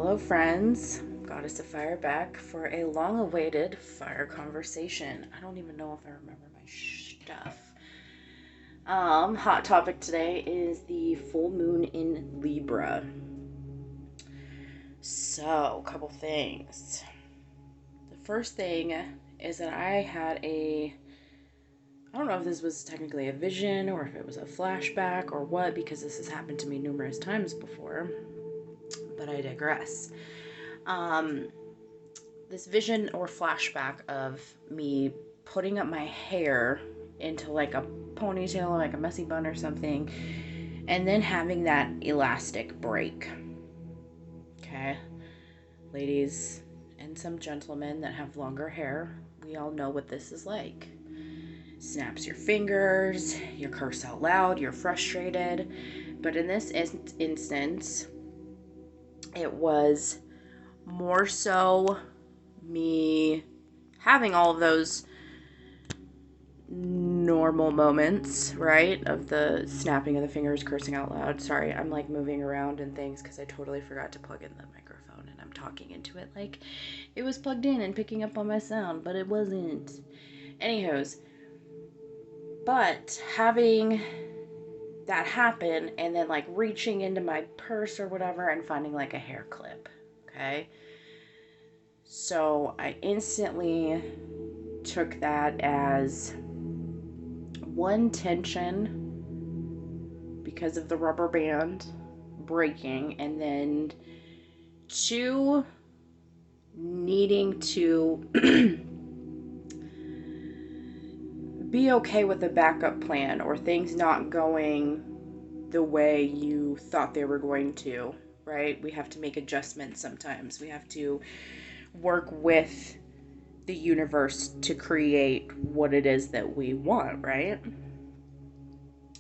Hello friends, Goddess of Fire back for a long-awaited fire conversation. I don't even know if I remember my stuff. Hot topic today is the full moon in Libra. So, a couple things. The first thing is that I don't know if this was technically a vision or if it was a flashback or what, because this has happened to me numerous times before, but I digress. This vision or flashback of me putting up my hair into like a ponytail or like a messy bun or something, and then having that elastic break. Okay, ladies and some gentlemen that have longer hair, we all know what this is like. Snaps your fingers, you curse out loud, you're frustrated. But in this instance, it was more so me having all of those normal moments, right? Of the snapping of the fingers, cursing out loud. Sorry, I'm like moving around and things because I totally forgot to plug in the microphone and I'm talking into it like it was plugged in and picking up on my sound, but it wasn't. Anywho's, but having that happen and then like reaching into my purse or whatever and finding like a hair clip, okay? So I instantly took that as one, tension because of the rubber band breaking, and then two, needing to be okay with a backup plan or things not going the way you thought they were going to, right? We have to make adjustments sometimes. We have to work with the universe to create what it is that we want, right?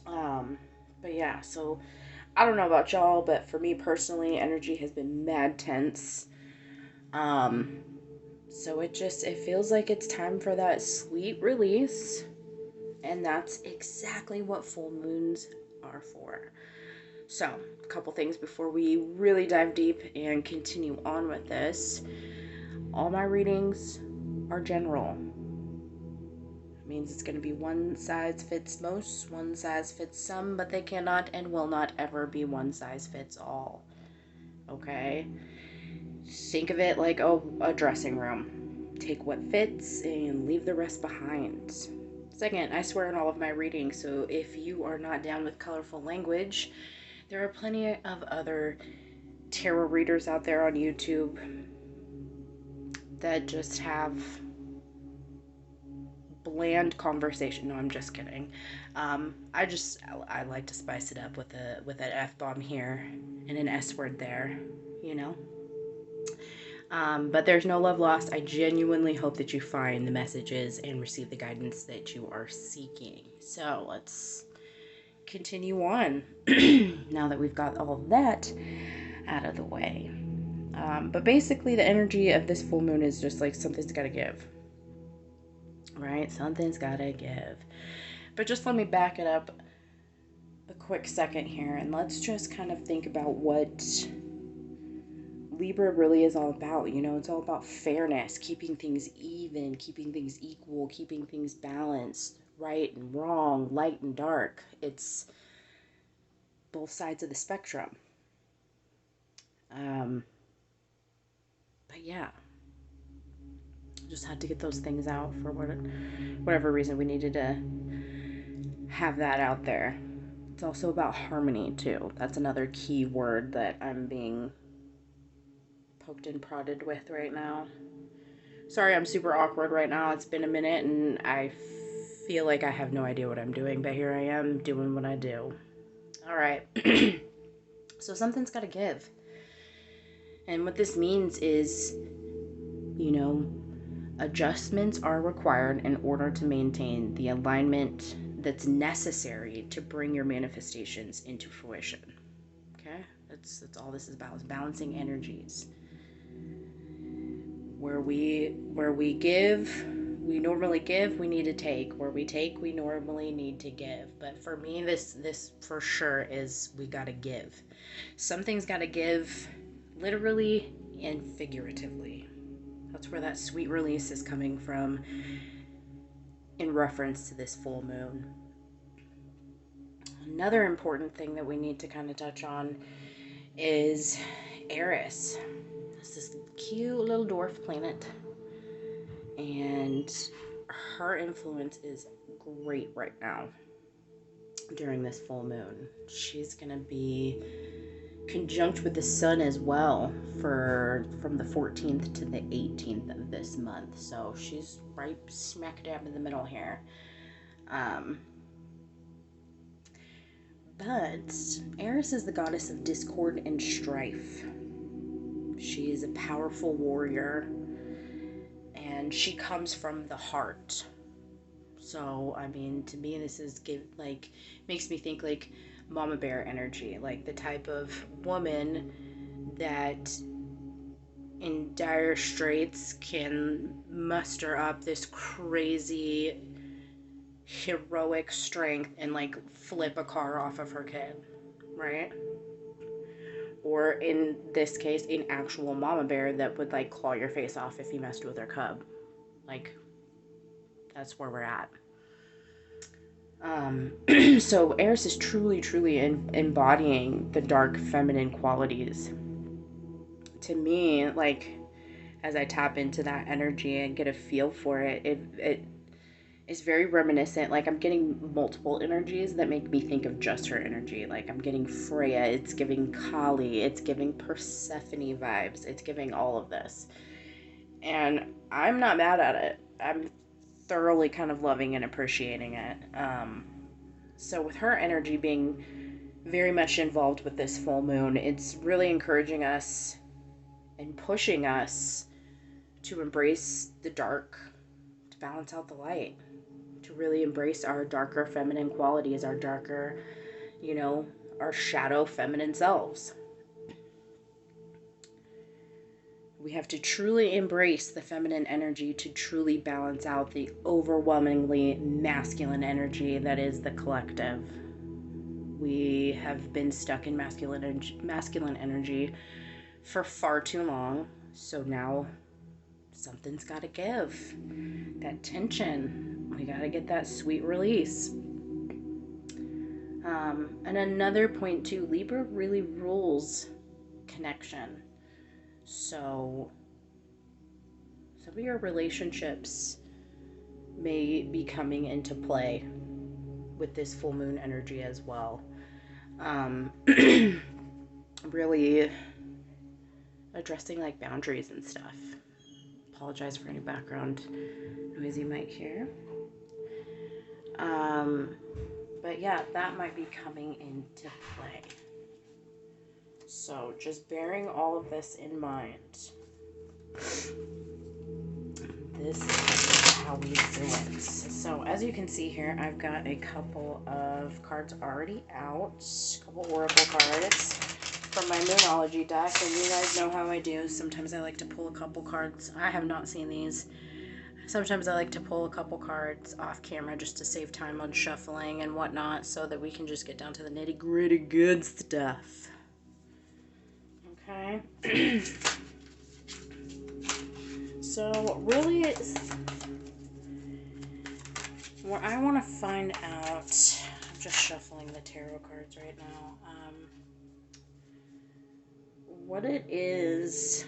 But yeah, so I don't know about y'all, but for me personally, energy has been mad tense. So it feels like it's time for that sweet release. And that's exactly what full moons are for. So, a couple things before we really dive deep and continue on with this. All my readings are general. It means it's going to be one size fits most, one size fits some, but they cannot and will not ever be one size fits all. Okay? Think of it like a dressing room. Take what fits and leave the rest behind. Second, I swear in all of my readings, so if you are not down with colorful language, there are plenty of other tarot readers out there on YouTube that just have bland conversation. No, I'm just kidding. I like to spice it up with an F-bomb here and an S word there, you know? But there's no love lost. I genuinely hope that you find the messages and receive the guidance that you are seeking. So let's continue on now that we've got all of that out of the way. But basically the energy of this full moon is just like something's got to give. Right? Something's got to give. But just let me back it up a quick second here and let's just kind of think about what Libra really is all about. You know, it's all about fairness, keeping things even, keeping things equal, keeping things balanced, right and wrong, light and dark. It's both sides of the spectrum. But yeah, just had to get those things out for whatever reason we needed to have that out there. It's also about harmony too. That's another key word that I'm being poked and prodded with right now. Sorry, I'm super awkward right now. It's been a minute and I feel like I have no idea what I'm doing, but here I am doing what I do. All right. So something's got to give. And what this means is, you know, adjustments are required in order to maintain the alignment that's necessary to bring your manifestations into fruition. Okay? That's all this is about, is balancing energies. Where we give, we normally give, we need to take. Where we take, we normally need to give. But for me, this for sure is we gotta give. Something's gotta give literally and figuratively. That's where that sweet release is coming from in reference to this full moon. Another important thing that we need to kind of touch on is Eris. It's this cute little dwarf planet, and her influence is great right now during this full moon. She's going to be conjunct with the sun as well from the 14th to the 18th of this month. So she's right smack dab in the middle here. But Eris is the goddess of discord and strife. She is a powerful warrior, and she comes from the heart. So, I mean, to me, this is makes me think like mama bear energy, like the type of woman that in dire straits can muster up this crazy heroic strength and like flip a car off of her kid, right? Or in this case, an actual mama bear that would like claw your face off if you messed with her cub. Like, that's where we're at. So Eris is truly embodying the dark feminine qualities. To me, like, as I tap into that energy and get a feel for it, it is very reminiscent. Like, I'm getting multiple energies that make me think of just her energy. Like, I'm getting Freya, it's giving Kali, it's giving Persephone vibes, it's giving all of this. And I'm not mad at it. I'm thoroughly kind of loving and appreciating it. So with her energy being very much involved with this full moon, it's really encouraging us and pushing us to embrace the dark, to balance out the light, to really embrace our darker feminine qualities, our darker, our shadow feminine selves. We have to truly embrace the feminine energy to truly balance out the overwhelmingly masculine energy that is the collective. We have been stuck in masculine energy for far too long, so now something's got to give. That tension, we got to get that sweet release. And another point too, Libra really rules connection. So some of your relationships may be coming into play with this full moon energy as well. Really addressing like boundaries and stuff. Apologize for any background noise you might hear. But yeah, that might be coming into play. So just bearing all of this in mind, this is how we do it. So as you can see here, I've got a couple of cards already out, a couple oracle cards from my Moonology deck, and you guys know how I do. Sometimes I like to pull a couple cards. I have not seen these. Sometimes I like to pull a couple cards off camera just to save time on shuffling and whatnot, so that we can just get down to the nitty-gritty good stuff. Okay. So really, what I want to find out, I'm just shuffling the tarot cards right now, what it is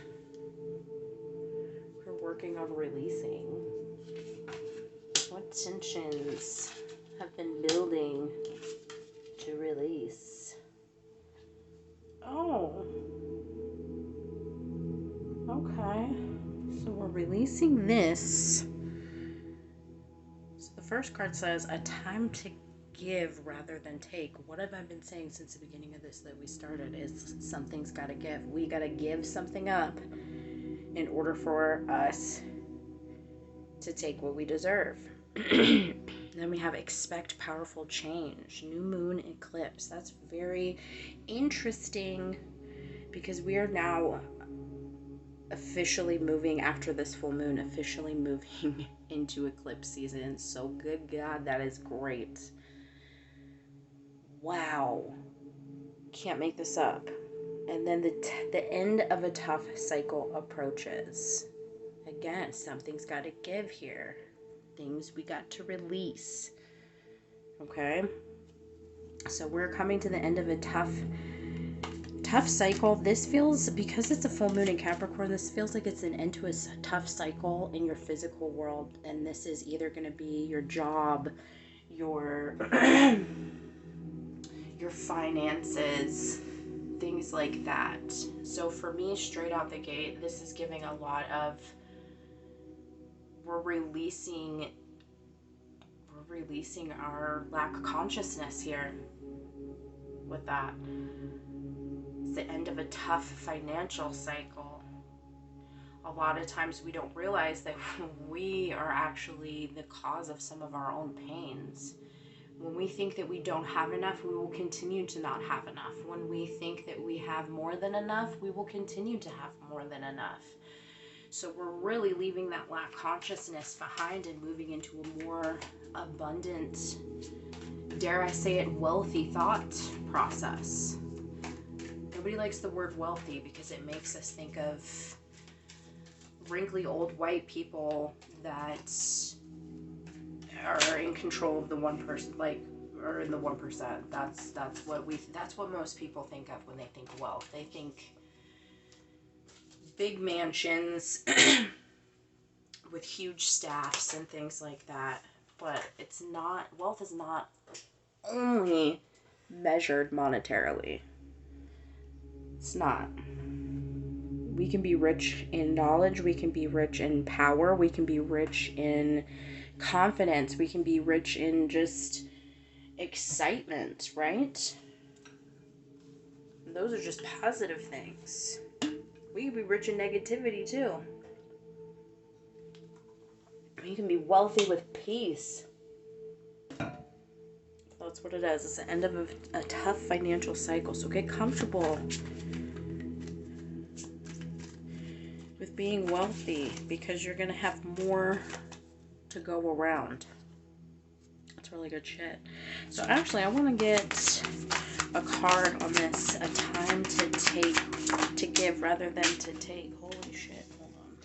we're working on releasing. What tensions have been building to release? Oh. Okay. So we're releasing this. So the first card says, a time to give rather than take. What have I been saying since the beginning of this that we started is something's got to give. We got to give something up in order for us to take what we deserve. Then we have expect powerful change. New moon eclipse. That's very interesting because we are now officially moving, after this full moon, officially moving into eclipse season. So good God, that is great. Wow. Can't make this up. And then the end of a tough cycle approaches. Again, something's got to give here. Things we got to release. Okay? So we're coming to the end of a tough cycle. This feels, because it's a full moon in Capricorn, this feels like it's an end to a tough cycle in your physical world. And this is either going to be your job, your your finances, things like that. So for me, straight out the gate, this is giving a lot of, we're releasing our lack of consciousness here with that. It's the end of a tough financial cycle. A lot of times we don't realize that we are actually the cause of some of our own pains. When we think that we don't have enough, we will continue to not have enough. When we think that we have more than enough, we will continue to have more than enough. So we're really leaving that lack consciousness behind and moving into a more abundant, dare I say it, wealthy thought process. Nobody likes the word wealthy because it makes us think of wrinkly old white people that are in control of the 1%, like, or in the 1%. That's what most people think of when they think wealth. They think big mansions with huge staffs and things like that. But it's not, wealth is not only measured monetarily. It's not. We can be rich in knowledge, we can be rich in power, we can be rich in confidence, we can be rich in just excitement, right? And those are just positive things. We can be rich in negativity too. We can be wealthy with peace. That's what it is. It's the end of a tough financial cycle. So get comfortable with being wealthy because you're going to have more to go around. That's really good shit. So actually, I want to get a card on this. A time to give rather than to take. Holy shit. Hold on.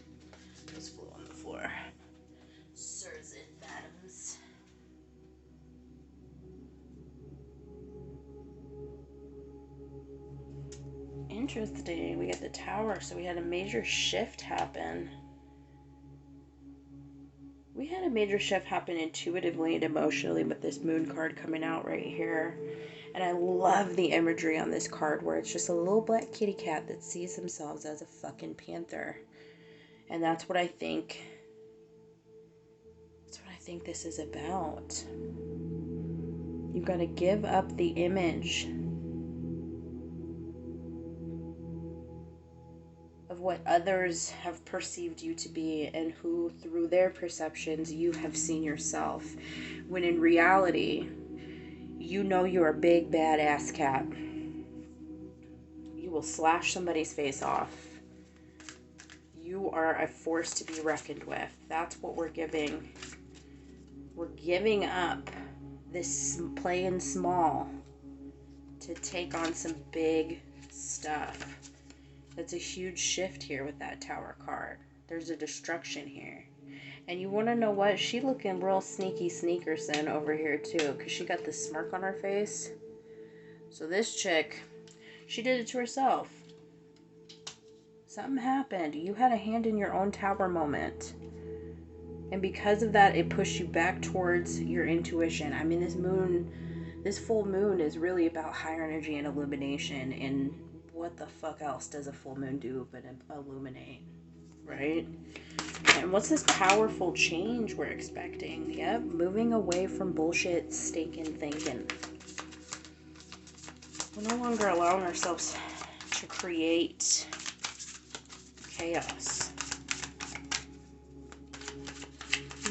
This flew on the floor. Sirs and madams. Interesting. We get the Tower, so we had a major shift happen. We had a major shift happen intuitively and emotionally with this Moon card coming out right here. And I love the imagery on this card where it's just a little black kitty cat that sees themselves as a fucking panther. And that's what I think. That's what I think this is about. You've got to give up the image of what others have perceived you to be and who, through their perceptions, you have seen yourself. When in reality, you know you're a big badass cat. You will slash somebody's face off. You are a force to be reckoned with. That's what we're giving. We're giving up this playing small to take on some big stuff. That's a huge shift here with that Tower card. There's a destruction here. And you want to know what? She looking real sneaky sneakerson over here too, because she got this smirk on her face. So this chick, she did it to herself. Something happened. You had a hand in your own Tower moment. And because of that, it pushed you back towards your intuition. I mean, this full moon is really about higher energy and illumination. And what the fuck else does a full moon do but illuminate, right? And what's this powerful change we're expecting? Yep, moving away from bullshit, stinking thinking. We're no longer allowing ourselves to create chaos.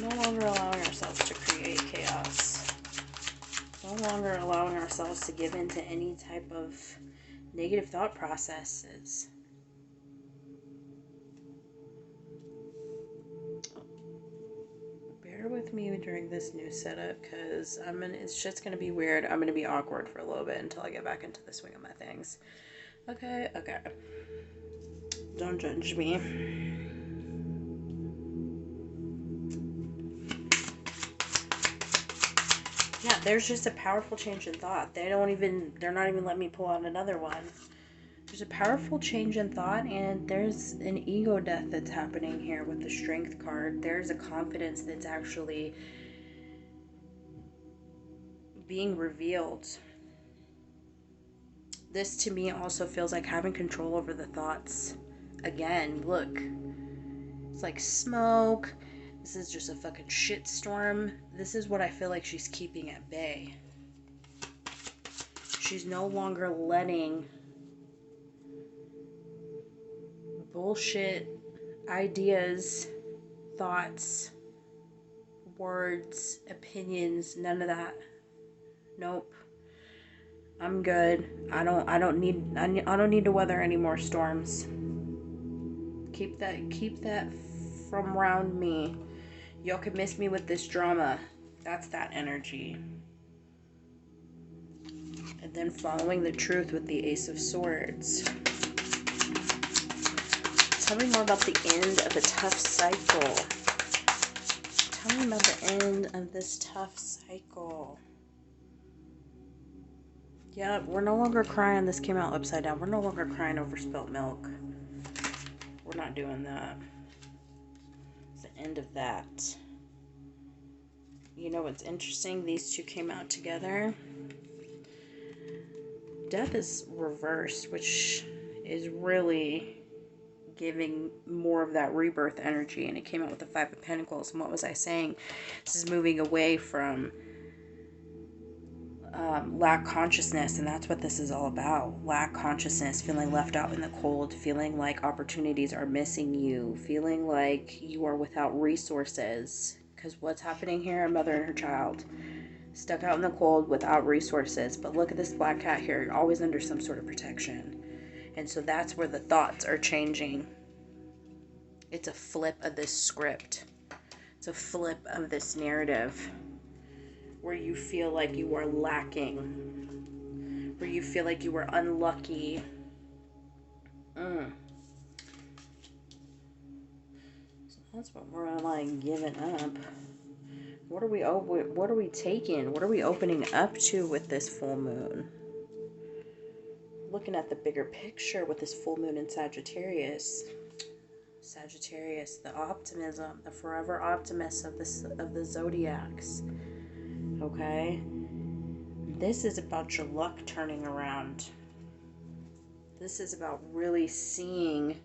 No longer allowing ourselves to create chaos. No longer allowing ourselves to give in to any type of negative thought processes. Bear with me during this new setup because it's just going to be weird. I'm going to be awkward for a little bit until I get back into the swing of my things. Okay, okay. Don't judge me. Yeah, there's just a powerful change in thought. They're not even letting me pull out another one. There's a powerful change in thought, and there's an ego death that's happening here with the Strength card. There's a confidence that's actually being revealed. This to me also feels like having control over the thoughts. Again, look. It's like smoke. This is just a fucking shitstorm. This is what I feel like she's keeping at bay. She's no longer letting bullshit ideas, thoughts, words, opinions, none of that. Nope. I'm good. I don't need to weather any more storms. Keep that from around me. Y'all could miss me with this drama. That's that energy. And then following the truth with the Ace of Swords. Tell me more about the end of a tough cycle. Tell me about the end of this tough cycle. Yeah, we're no longer crying. This came out upside down. We're no longer crying over spilt milk. We're not doing that. It's the end of that. You know what's interesting? These two came out together. Death is reversed, which is really giving more of that rebirth energy. And it came out with the Five of Pentacles. And what was I saying? This is moving away from lack consciousness, and that's what this is all about. Lack consciousness, feeling left out in the cold, feeling like opportunities are missing you, feeling like you are without resources. Because what's happening here? A mother and her child stuck out in the cold without resources. But look at this black cat here. You're always under some sort of protection. And so that's where the thoughts are changing. It's a flip of this script. It's a flip of this narrative. Where you feel like you are lacking, where you feel like you were unlucky. So that's what we're like giving up. What are we taking? What are we opening up to with this full moon? Looking at the bigger picture with this full moon in Sagittarius. Sagittarius, the optimism, the forever optimist of the zodiacs. Okay, this is about your luck turning around. This is about really seeing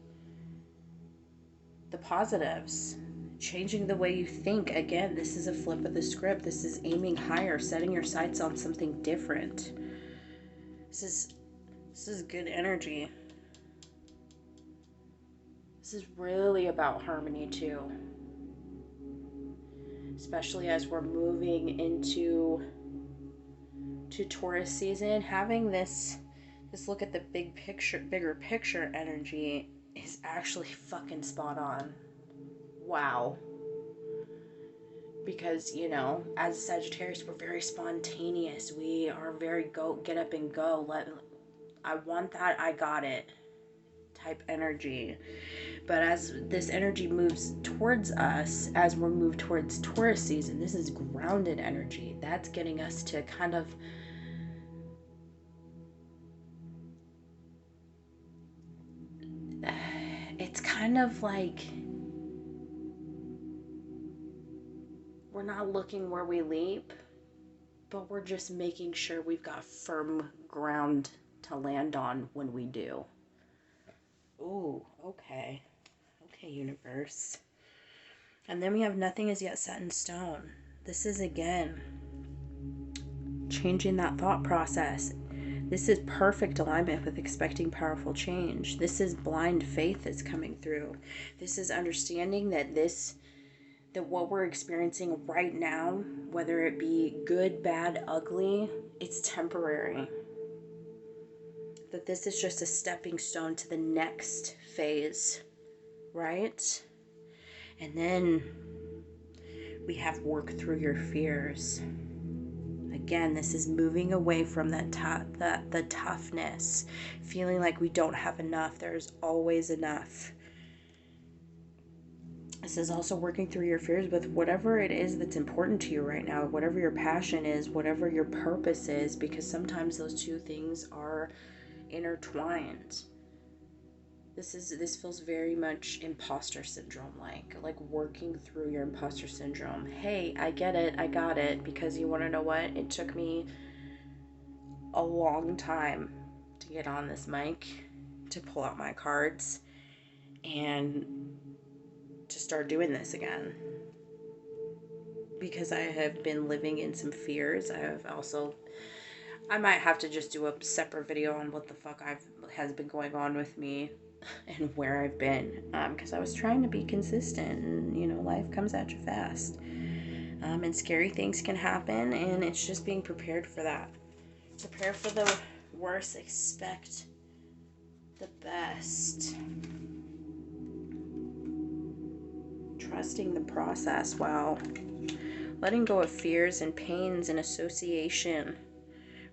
the positives, changing the way you think. Again, this is a flip of the script. This is aiming higher, setting your sights on something different. This is good energy. This is really about harmony too. Especially as we're moving into Taurus season, having this look at the bigger picture energy is actually fucking spot on. Wow. Because, you know, as Sagittarius, we're very spontaneous. We are very get up and go. I want that, I got it type energy. But as this energy moves towards us, as we're moved towards Taurus season, this is grounded energy. That's getting us to kind of it's kind of like we're not looking where we leap, but we're just making sure we've got firm ground to land on when we do. Ooh, okay. Okay, universe. And then we have nothing is yet set in stone. This is, again, changing that thought process. This is perfect alignment with expecting powerful change. This is blind faith that's coming through. This is understanding that what we're experiencing right now, whether it be good, bad, ugly, it's temporary. That this is just a stepping stone to the next phase, right? And then we have work through your fears. again, this is moving away from the toughness, feeling like we don't have enough. There's always enough. This is also working through your fears with whatever it is that's important to you right now, whatever your passion is, whatever your purpose is, because sometimes those two things are intertwined. This feels very much imposter syndrome, like working through your imposter syndrome. Hey, I get it, I got it, because you want to know what? It took me a long time to get on this mic, to pull out my cards, and to start doing this again. Because I have been living in some fears. I might have to just do a separate video on what the fuck has been going on with me and where I've been, because I was trying to be consistent, and you know, life comes at you fast, and scary things can happen, and it's just being prepared for that. Prepare for the worst, expect the best. Trusting the process. Wow. Letting go of fears and pains in association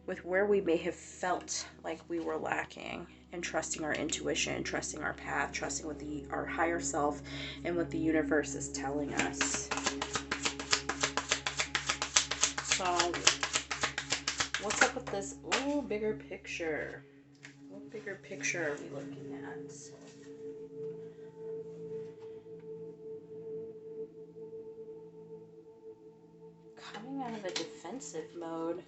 with where we may have felt like we were lacking, and trusting our intuition, trusting our path, trusting what our higher self and what the universe is telling us. So, what's up with this? Oh, bigger picture. What bigger picture are we looking at? Coming out of a defensive mode.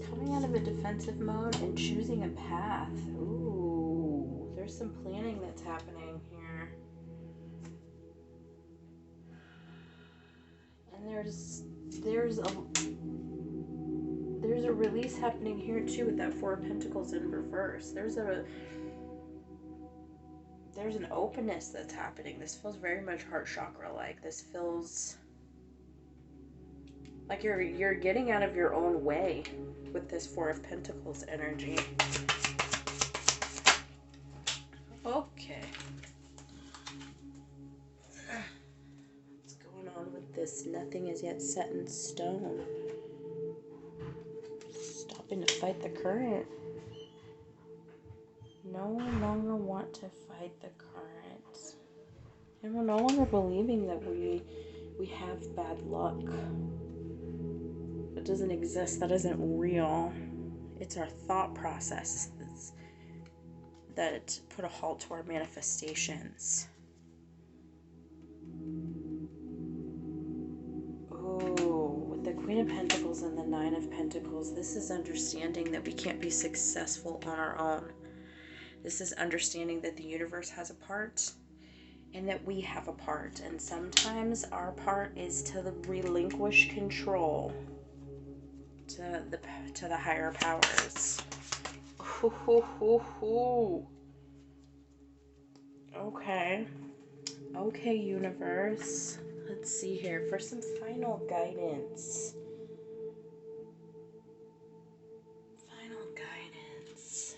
Coming out of a defensive mode and choosing a path. Ooh, there's some planning that's happening here. And there's a release happening here too with that Four of Pentacles in reverse. There's an openness that's happening. This feels very much heart chakra like. This feels like you're getting out of your own way with this Four of Pentacles energy. Okay. What's going on with this? Nothing is yet set in stone. Stopping to fight the current. No longer want to fight the current. And we're no longer believing that we have bad luck. That doesn't exist. That isn't real. It's our thought process that put a halt to our manifestations. Oh, with the Queen of Pentacles and the Nine of Pentacles, this is understanding that we can't be successful on our own. This is understanding that the universe has a part and that we have a part. And sometimes our part is to relinquish control to the higher powers. Okay. Okay, universe. Let's see here for some final guidance. Final guidance.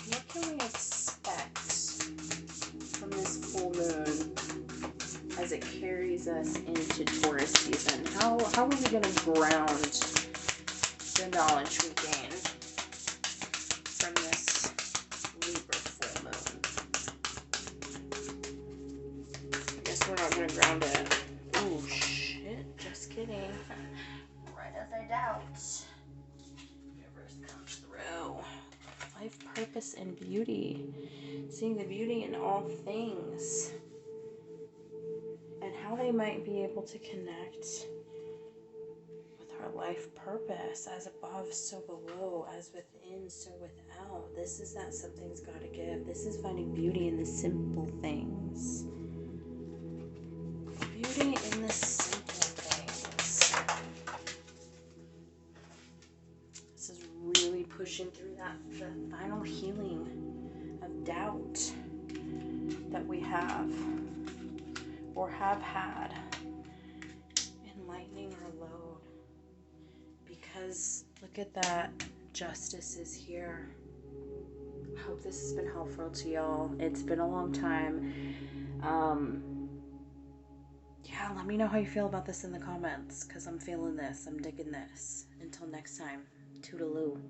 What can we expect from this full moon as it carries us into Taurus season? How are we going to ground the knowledge we gain from this Libra full moon? I guess we're not going to ground it. Oh shit, just kidding. Right as I doubt. Universe comes through. Life, purpose, and beauty. Seeing the beauty in all things. And how they might be able to connect with our life purpose. As above, so below. As within, so without. This is that something's got to give. This is finding beauty in the simple things. Beauty in the simple things. This is really pushing through the final healing of doubt that we have or have had. because look at that. Justice is here. I hope this has been helpful to y'all. It's been a long time. Yeah, let me know how you feel about this in the comments, because I'm feeling this. I'm digging this. Until next time, toodaloo.